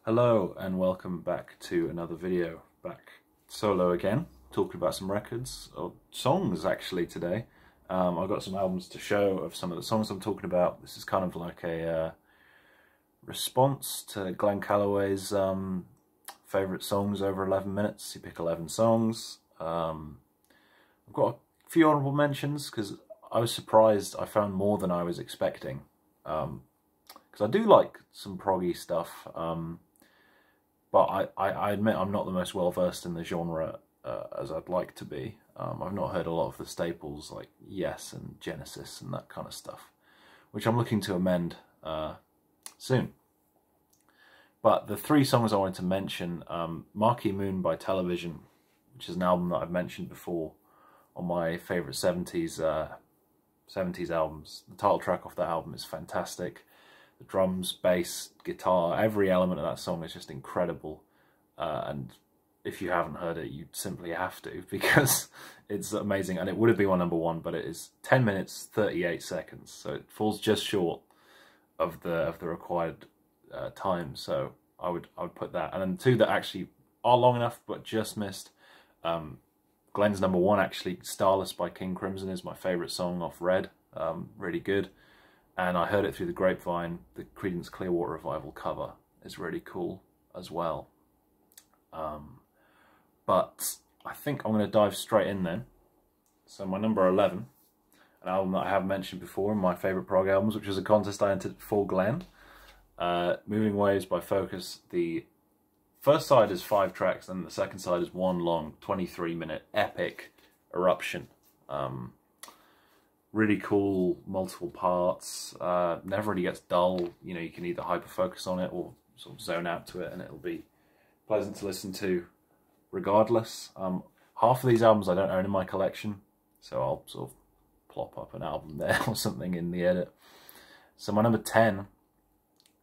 Hello and welcome back to another video. Back solo again, talking about some records, or songs actually today. I've got some albums to show of some of the songs I'm talking about. This is kind of like a response to Glenn Calloway's favourite songs over 11 minutes. You pick 11 songs. I've got a few honourable mentions because I was surprised I found more than I was expecting. Because I do like some proggy stuff. But I admit I'm not the most well versed in the genre as I'd like to be. I've not heard a lot of the staples like Yes and Genesis and that kind of stuff, which I'm looking to amend soon. But the three songs I wanted to mention, Marquee Moon by Television, which is an album that I've mentioned before on my favourite 70s albums. The title track off that album is fantastic. The drums, bass, guitar, every element of that song is just incredible. And if you haven't heard it, you simply have to, because it's amazing. And it would have been my number one, but it is 10 minutes, 38 seconds. So it falls just short of the required time. So I would put that. And then two that actually are long enough, but just missed. Glenn's number one, actually, Starless by King Crimson is my favourite song off Red. Really good. And I heard it through the grapevine. The Creedence Clearwater Revival cover is really cool as well. But I think I'm going to dive straight in then. So my number 11, an album that I have mentioned before in my favourite prog albums, which was a contest I entered for Glenn. Moving Waves by Focus. The first side is 5 tracks, and the second side is one long 23-minute epic eruption. Really cool, multiple parts, never really gets dull. You know, you can either hyper-focus on it or sort of zone out to it, and it'll be pleasant to listen to regardless. Half of these albums I don't own in my collection, so I'll sort of plop up an album there or something in the edit. So my number 10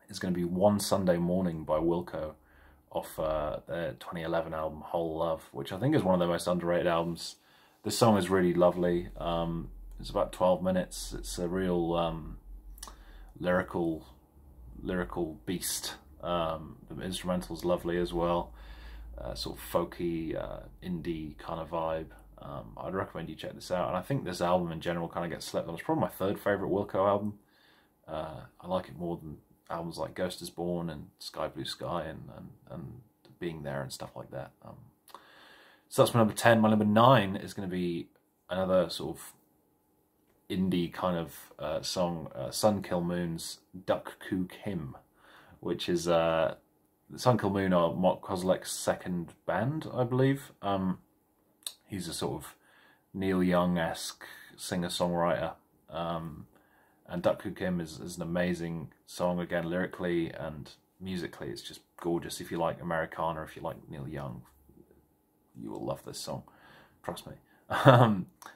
is going to be One Sunday Morning by Wilco off their 2011 album Whole Love, which I think is one of their most underrated albums. This song is really lovely. It's about 12 minutes. It's a real lyrical beast. The instrumental's lovely as well. Sort of folky, indie kind of vibe. I'd recommend you check this out. And I think this album in general kind of gets slept on. It's probably my third favourite Wilco album. I like it more than albums like Ghost is Born and Sky Blue Sky and Being There and stuff like that. So that's my number 10. My number 9 is going to be another sort of indie kind of song, Sun Kil Moon's Duck Kook Hymn, which is Sun Kil Moon are Mark Kozlek's second band, I believe. He's a sort of Neil Young-esque singer-songwriter, and Duck Kook Hymn is an amazing song, again, lyrically and musically. It's just gorgeous. If you like Americana, if you like Neil Young, you will love this song, trust me.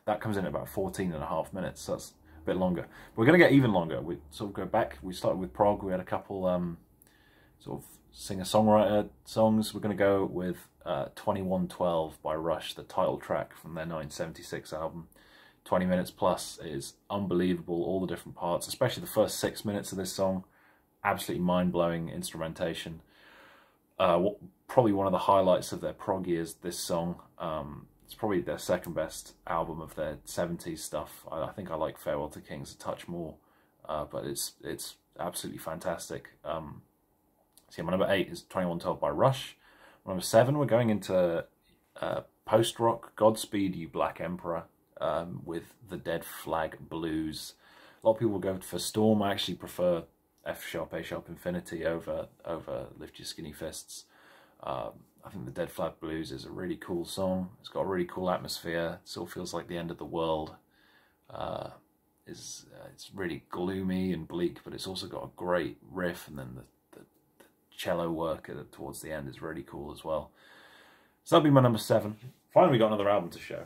That comes in at about 14.5 minutes, so that's a bit longer. We're going to get even longer. We sort of go back. We started with prog. We had a couple sort of singer-songwriter songs. We're going to go with 2112 by Rush, the title track from their 1976 album. 20 minutes plus. It is unbelievable, all the different parts, especially the first 6 minutes of this song. Absolutely mind-blowing instrumentation. Probably one of the highlights of their prog years, this song. It's probably their second best album of their 70s stuff. I think I like Farewell to Kings a touch more, but it's absolutely fantastic. So yeah, my number 8 is 2112 by Rush. My number 7, we're going into post-rock, Godspeed You Black Emperor, with the Dead Flag Blues. A lot of people go for Storm. I actually prefer F sharp, A sharp Infinity over Lift Your Skinny Fists. I think the Dead Flag Blues is a really cool song. It's got a really cool atmosphere. It sort of feels like the end of the world. It's really gloomy and bleak, but it's also got a great riff, and then the cello work towards the end is really cool as well. So that'll be my number 7. Finally, we got another album to show.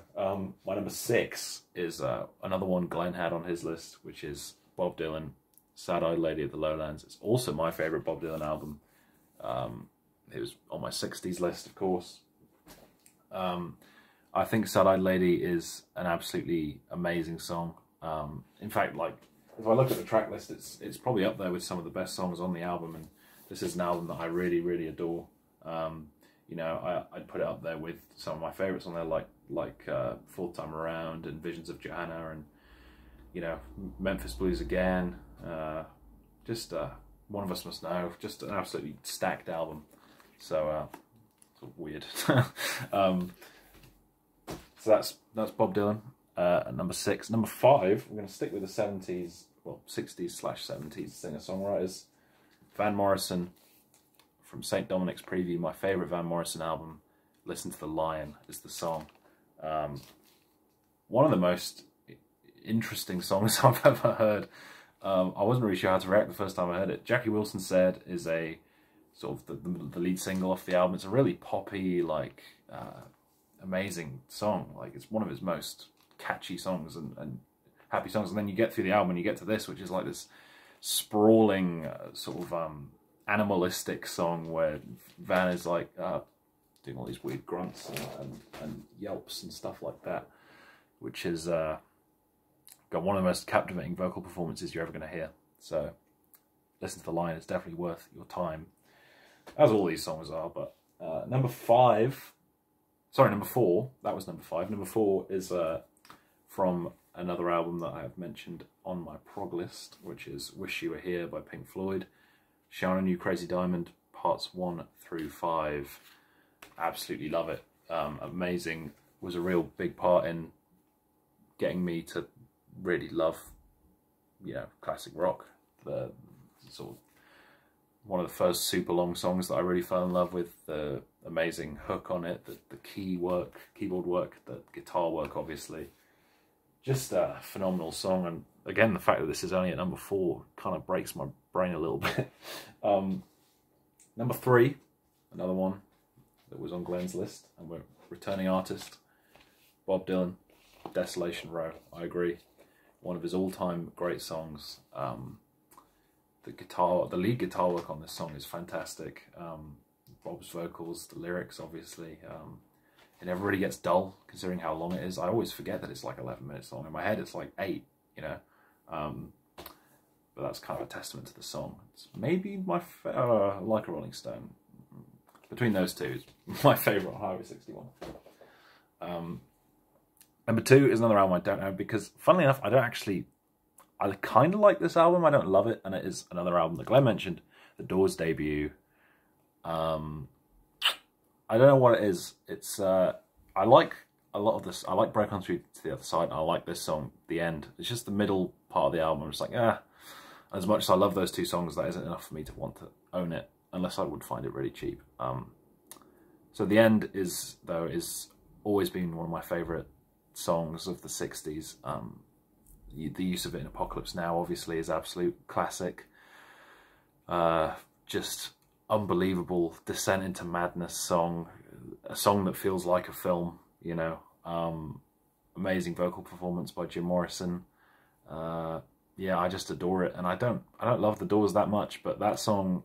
My number 6 is another one Glenn had on his list, which is Bob Dylan, Sad-Eyed Lady of the Lowlands. It's also my favourite Bob Dylan album. It was on my 60s list, of course. I think Sad-Eyed Lady is an absolutely amazing song. In fact, like, if I look at the track list, it's probably up there with some of the best songs on the album, and This is an album that I really, really adore. You know, I'd put it up there with some of my favourites on there, like Fourth Time Around and Visions of Johanna, and you know, Memphis Blues Again. Just One of Us Must Know. Just an absolutely stacked album. So sort of weird. So that's Bob Dylan at number 6. Number 5, we're going to stick with the 70s, well 60s/70s singer-songwriters. Van Morrison from St. Dominic's Preview, my favourite Van Morrison album. Listen to the Lion is the song. One of the most interesting songs I've ever heard. I wasn't really sure how to react the first time I heard it. Jackie Wilson Said is a sort of the lead single off the album. It's a really poppy, like amazing song. Like it's one of his most catchy songs and happy songs. And then you get through the album and you get to this, which is like this sprawling sort of animalistic song where Van is like doing all these weird grunts and yelps and stuff like that, which is got one of the most captivating vocal performances you're ever going to hear. So Listen to the Lion is definitely worth your time, as all these songs are. But number 4, that was number 5. Number 4 is from another album that I have mentioned on my prog list, which is Wish You Were Here by Pink Floyd. Shine On You Crazy Diamond, parts 1 through 5. Absolutely love it. Amazing. Was a real big part in getting me to really love, you know, classic rock. The sort of one of the first super long songs that I really fell in love with. The amazing hook on it, the keyboard work, the guitar work, obviously. Just a phenomenal song. And again, the fact that this is only at number 4 kind of breaks my brain a little bit. Number 3, another one that was on Glenn's list, and we're returning artist, Bob Dylan, Desolation Row. I agree. One of his all-time great songs. The lead guitar work on this song is fantastic. Bob's vocals, the lyrics, obviously. It never really gets dull, considering how long it is. I always forget that it's like 11 minutes long. In my head, it's like 8, you know. But that's kind of a testament to the song. It's maybe my Like a Rolling Stone. Between those two, is my favourite on Highway 61. Number 2 is another album I don't know, because funnily enough, I kind of like this album. I don't love it, and it is another album that Glenn mentioned, The Doors' debut. I don't know what it is. It's I like a lot of this. I like Break On Through to the Other Side, and I like this song, The End. It's just the middle part of the album. I'm just like, as much as I love those 2 songs, that isn't enough for me to want to own it, unless I would find it really cheap. So The End is always been one of my favourite songs of the 60s. The use of it in Apocalypse Now, obviously, is absolute classic. Just unbelievable Descent into Madness song, a song that feels like a film, you know. Amazing vocal performance by Jim Morrison. Yeah, I just adore it, and I don't love the Doors that much, but that song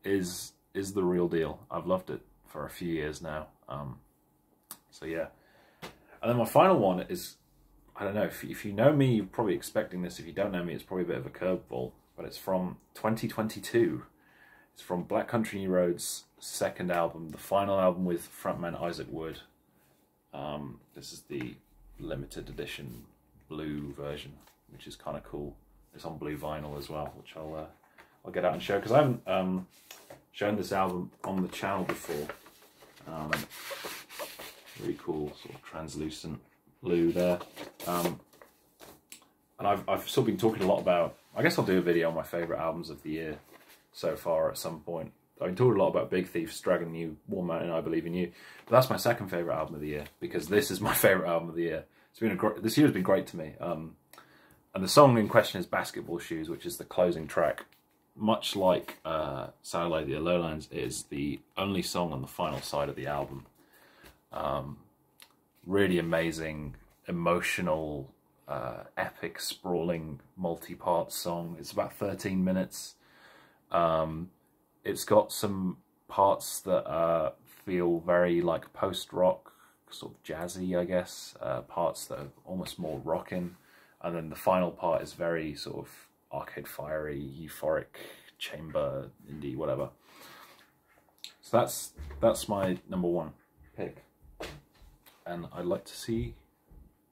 is the real deal. I've loved it for a few years now. So yeah. And then my final one is, I don't know, if you know me, you're probably expecting this. If you don't know me, it's probably a bit of a curveball, but it's from 2022. It's from Black Country New Road's second album, the final album with frontman Isaac Wood. This is the limited edition blue version, which is kind of cool. It's on blue vinyl as well, which I'll get out and show, because I haven't shown this album on the channel before. Really cool, sort of translucent blue there. And I've sort of been talking a lot about, I guess I'll do a video on my favourite albums of the year so far at some point. I've been talking a lot about Big Thief's Dragon You, Warm Mountain, I Believe in You, but that's my second favourite album of the year, because this is my favourite album of the year. It's been this year has been great to me. And the song in question is Basketball Shoes, which is the closing track. Much like Satellite, the Lowlands, it is the only song on the final side of the album. Really amazing, emotional, epic, sprawling, multi-part song. It's about 13 minutes. It's got some parts that feel very like post-rock, sort of jazzy, I guess. Parts that are almost more rocking. And then the final part is very sort of Arcade Fire-y, euphoric, chamber, indie, whatever. So that's my number one pick, and I'd like to see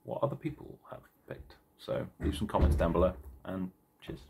what other people have picked. So leave some comments down below, and cheers.